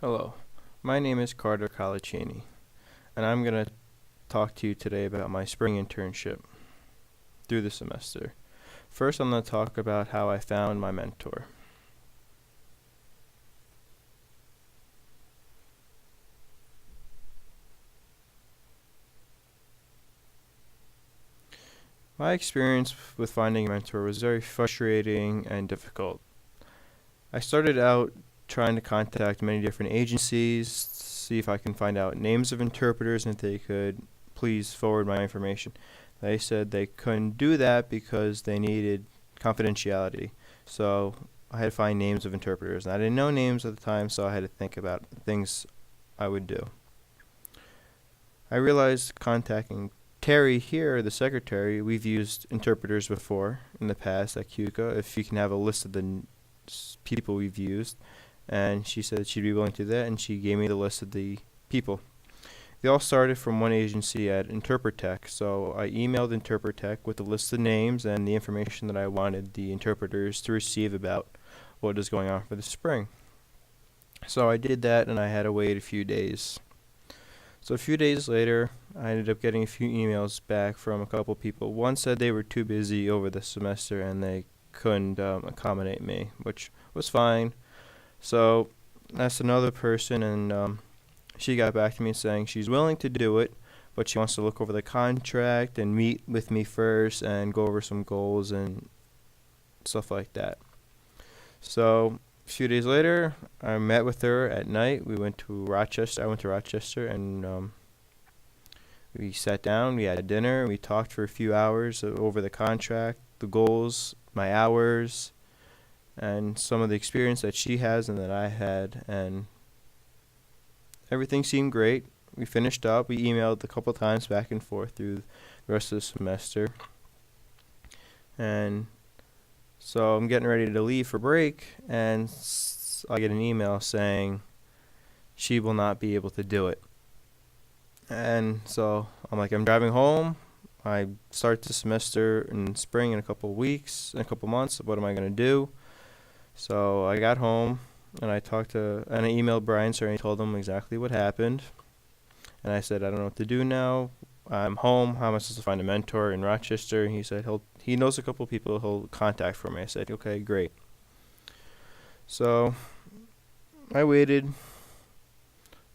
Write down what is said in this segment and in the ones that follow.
Hello, my name is Carter Coluccini, and I'm going to talk to you today about my spring internship through the semester. First, I'm going to talk about how I found my mentor. My experience with finding a mentor was very frustrating and difficult. I started out trying to contact many different agencies, see if I can find out names of interpreters and if they could please forward my information. They said they couldn't do that because they needed confidentiality. So I had to find names of interpreters. And I didn't know names at the time, so I had to think about things I would do. I realized contacting Terry here, the secretary, we've used interpreters before in the past at Keuka. If you can have a list of the people we've used, and she said she'd be willing to do that, and she gave me the list of the people. They all started from one agency at Interpretech, so I emailed Interpretech with a list of names and the information that I wanted the interpreters to receive about what is going on for the spring. So I did that, and I had to wait a few days. So a few days later, I ended up getting a few emails back from a couple people. One said they were too busy over the semester and they couldn't accommodate me, which was fine. So that's another person, and she got back to me saying she's willing to do it, but she wants to look over the contract and meet with me first and go over some goals and stuff like that. So a few days later, I met with her at night. We went to Rochester. I went to Rochester, and we sat down. We had dinner. We talked for a few hours over the contract, the goals, my hours, and some of the experience that she has and that I had. And everything seemed great. We finished up. We emailed a couple times back and forth through the rest of the semester. And so I'm getting ready to leave for break, and I get an email saying she will not be able to do it. And so I'm like, I'm driving home. I start the semester in spring in a couple weeks, in a couple months. What am I going to do? So I got home, and I emailed Brian, sir, and I told him exactly what happened. And I said, I don't know what to do now. I'm home. How am I supposed to find a mentor in Rochester? And he said he knows a couple people he'll contact for me. I said, okay, great. So I waited,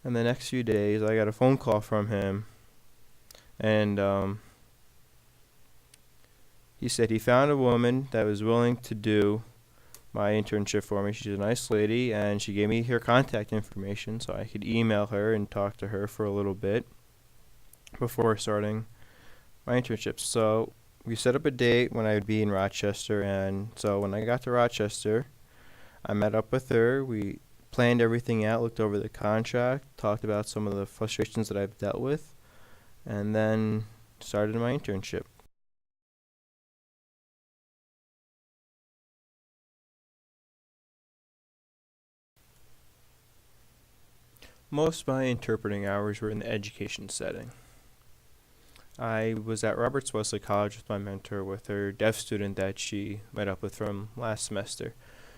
and the next few days I got a phone call from him, and he said he found a woman that was willing to do my internship for me. She's a nice lady, and she gave me her contact information so I could email her and talk to her for a little bit before starting my internship. So we set up a date when I would be in Rochester, and so when I got to Rochester, I met up with her. We planned everything out, looked over the contract, talked about some of the frustrations that I've dealt with, and then started my internship. Most of my interpreting hours were in the education setting. I was at Roberts Wesley College with my mentor with her deaf student that she met up with from last semester.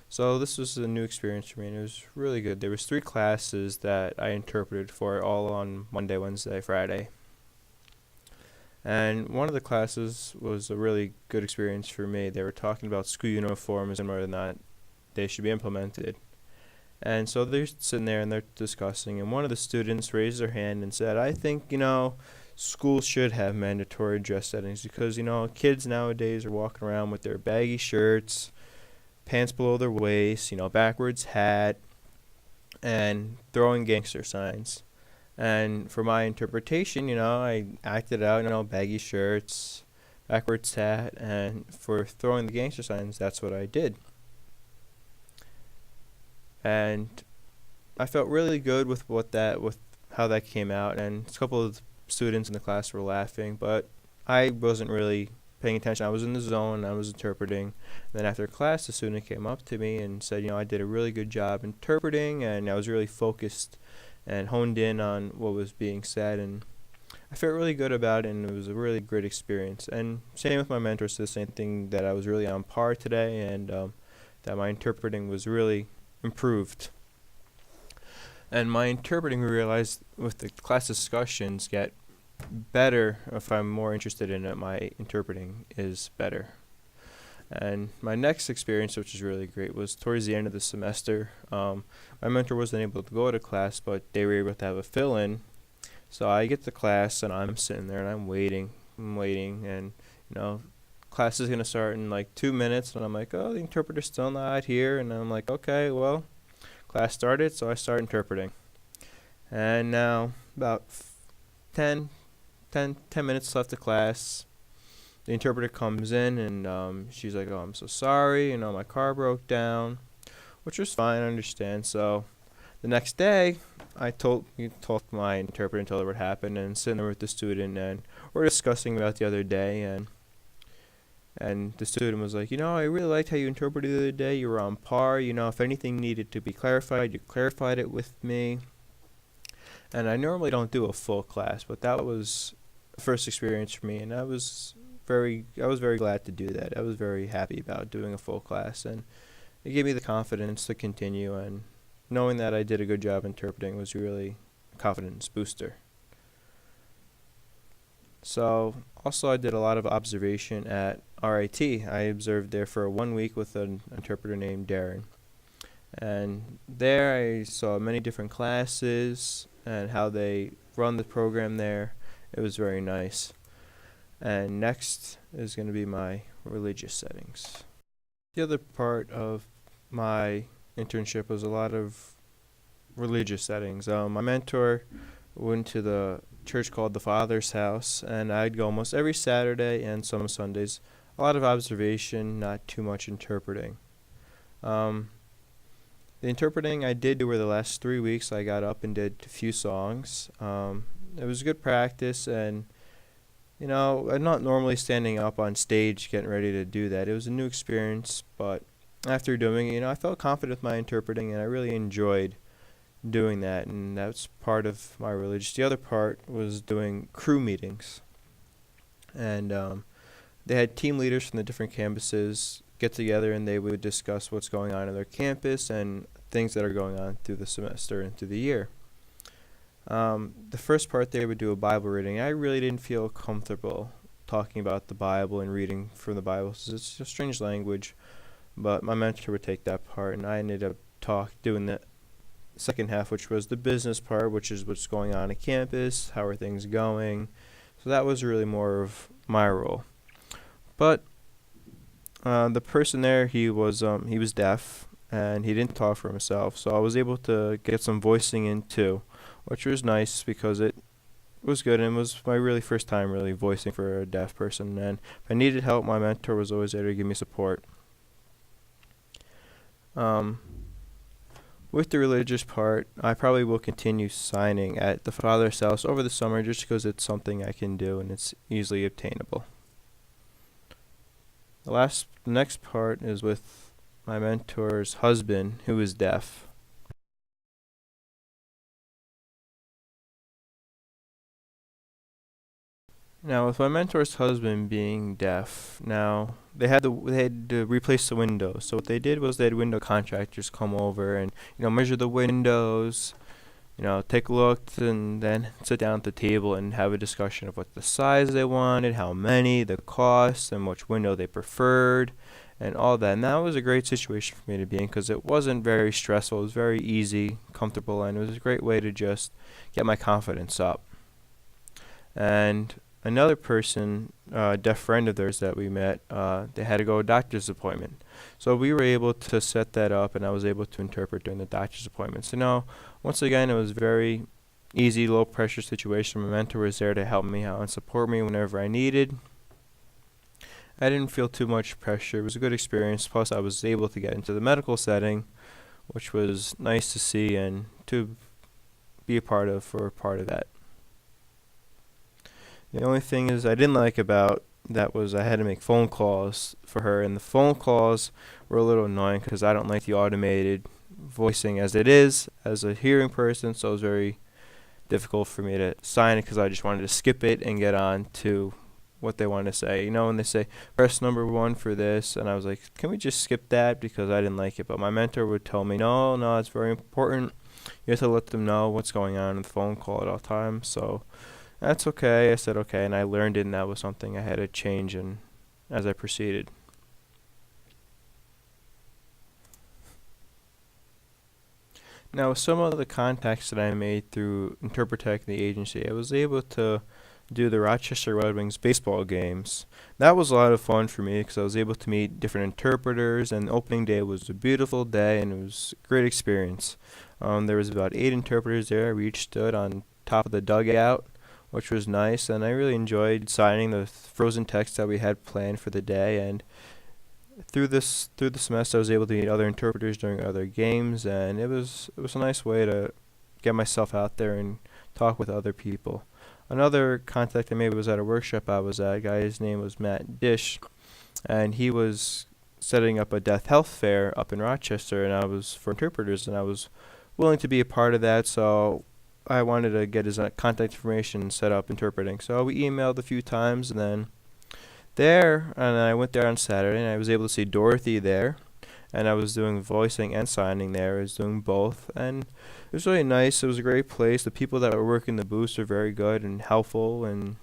So this was a new experience for me, and it was really good. There was 3 classes that I interpreted for, all on Monday, Wednesday, Friday. And one of the classes was a really good experience for me. They were talking about school uniforms and whether or not they should be implemented. And so they're sitting there and they're discussing, and one of the students raised their hand and said, I think, schools should have mandatory dress settings because, kids nowadays are walking around with their baggy shirts, pants below their waist, backwards hat, and throwing gangster signs. And for my interpretation, I acted out, baggy shirts, backwards hat, and for throwing the gangster signs, that's what I did. And I felt really good with how that came out, and a couple of students in the class were laughing, but I wasn't really paying attention. I was in the zone. I was interpreting. And then after class, the student came up to me and said, I did a really good job interpreting, and I was really focused and honed in on what was being said, and I felt really good about it, and it was a really great experience. And same with my mentor, said the same thing, that I was really on par today, and that my interpreting was really improved. And my interpreting, we realized with the class discussions, get better if I'm more interested in it. My interpreting is better. And my next experience, which is really great, was towards the end of the semester. My mentor wasn't able to go to class, but they were able to have a fill-in. So I get to class, and I'm sitting there, and I'm waiting, and class is gonna start in like 2 minutes, and I'm like, oh, the interpreter's still not here, and I'm like, okay, well, class started, so I start interpreting. And now about 10 minutes left of class. The interpreter comes in, and she's like, oh, I'm so sorry, my car broke down, which was fine, I understand. So the next day, I told my interpreter and told her what happened, and sitting there with the student, and we're discussing about the other day, and the student was like, I really liked how you interpreted the other day. You were on par. If anything needed to be clarified, you clarified it with me. And I normally don't do a full class, but that was the first experience for me, and I was very glad to do that. I was very happy about doing a full class, and it gave me the confidence to continue, and knowing that I did a good job interpreting was really a confidence booster. So also I did a lot of observation at RIT. I observed there for 1 week with an interpreter named Darren. And there I saw many different classes and how they run the program there. It was very nice. And next is going to be my religious settings. The other part of my internship was a lot of religious settings. My mentor went to the church called the Father's House, and I'd go almost every Saturday and some Sundays. A lot of observation, not too much interpreting. The interpreting I did do were the last 3 weeks. I got up and did a few songs. It was good practice, and I'm not normally standing up on stage getting ready to do that. It was a new experience, but after doing it, I felt confident with my interpreting, and I really enjoyed doing that, and that's part of my religion. The other part was doing crew meetings, and they had team leaders from the different campuses get together, and they would discuss what's going on in their campus and things that are going on through the semester and through the year. The first part, they would do a Bible reading. I really didn't feel comfortable talking about the Bible and reading from the Bible. It's a strange language, but my mentor would take that part, and I ended up doing the second half, which was the business part, which is what's going on at campus, how are things going. So that was really more of my role. But the person there, he was deaf, and he didn't talk for himself, so I was able to get some voicing in too, which was nice because it was good, and it was my really first time really voicing for a deaf person. And if I needed help, my mentor was always there to give me support. With the religious part, I probably will continue signing at the Father's House over the summer just because it's something I can do and it's easily obtainable. The next part is with my mentor's husband, who is deaf. Now, with my mentor's husband being deaf, now they had to replace the windows. So what they did was they had window contractors come over and measure the windows, take a look, and then sit down at the table and have a discussion of what the size they wanted, how many, the cost, and which window they preferred, and all that. And that was a great situation for me to be in because it wasn't very stressful. It was very easy, comfortable, and it was a great way to just get my confidence up. And another person, a deaf friend of theirs that we met, they had to go to a doctor's appointment. So we were able to set that up, and I was able to interpret during the doctor's appointment. So once again, it was very easy, low-pressure situation. My mentor was there to help me out and support me whenever I needed. I didn't feel too much pressure. It was a good experience. Plus, I was able to get into the medical setting, which was nice to see and to be a part of that. The only thing is I didn't like about that was I had to make phone calls for her, and the phone calls were a little annoying because I don't like the automated voicing as it is as a hearing person, so it was very difficult for me to sign it because I just wanted to skip it and get on to what they want to say. You know, when they say press number 1 for this, and I was like, can we just skip that because I didn't like it? But my mentor would tell me, no, no, it's very important. You have to let them know what's going on in the phone call at all times. So that's okay. I said okay, and I learned it, and that was something I had to change and as I proceeded. Now, with some of the contacts that I made through Interpretech, the agency, I was able to do the Rochester Red Wings baseball games. That was a lot of fun for me because I was able to meet different interpreters, and opening day was a beautiful day, and it was a great experience. There was about 8 interpreters there. We each stood on top of the dugout, which was nice, and I really enjoyed signing the frozen text that we had planned for the day. And through the semester, I was able to meet other interpreters during other games, and it was a nice way to get myself out there and talk with other people. Another contact I made was at a workshop I was at. A guy, his name was Matt Dish, and he was setting up a deaf health fair up in Rochester, and I was for interpreters, and I was willing to be a part of that, so I wanted to get his contact information and set up interpreting. So we emailed a few times, and then I went there on Saturday, and I was able to see Dorothy there, and I was doing voicing and signing there. I was doing both, and it was really nice. It was a great place. The people that were working the booths were very good and helpful, and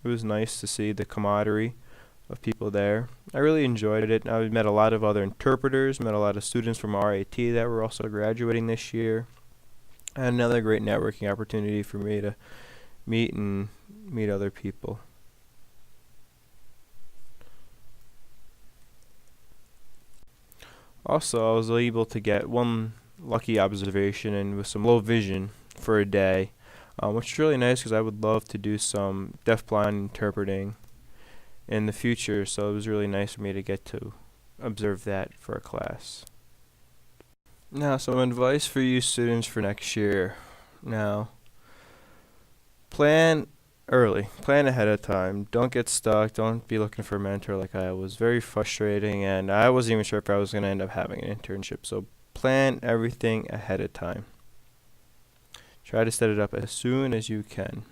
it was nice to see the camaraderie of people there. I really enjoyed it. I met a lot of other interpreters, met a lot of students from RAT that were also graduating this year, and another great networking opportunity for me to meet other people. Also, I was able to get one lucky observation and with some low vision for a day, which is really nice because I would love to do some deafblind interpreting in the future, so it was really nice for me to get to observe that for a class. Now, some advice for you students for next year. Now, plan early. Plan ahead of time. Don't get stuck. Don't be looking for a mentor like I was. Very frustrating, and I wasn't even sure if I was going to end up having an internship. So plan everything ahead of time. Try to set it up as soon as you can.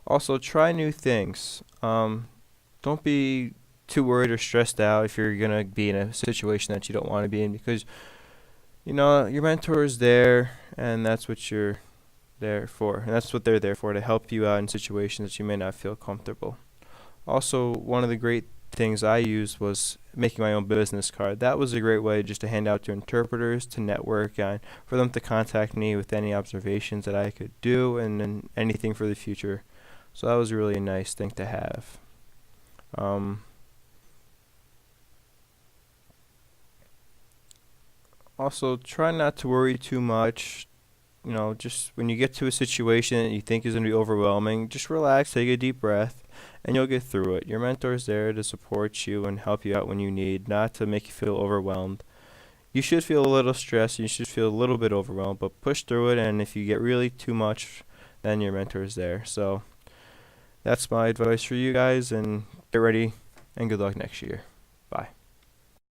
Also, try new things. Don't be too worried or stressed out if you're going to be in a situation that you don't want to be in, because your mentor is there, and that's what you're there for, and that's what they're there for, to help you out in situations that you may not feel comfortable. Also, one of the great things I used was making my own business card. That was a great way just to hand out to interpreters, to network, and for them to contact me with any observations that I could do, and then anything for the future. So that was a really nice thing to have. Also, try not to worry too much. Just when you get to a situation that you think is going to be overwhelming, just relax, take a deep breath, and you'll get through it. Your mentor is there to support you and help you out when you need, not to make you feel overwhelmed. You should feel a little stressed, you should feel a little bit overwhelmed, but push through it, and if you get really too much, then your mentor is there. So that's my advice for you guys, and get ready, and good luck next year.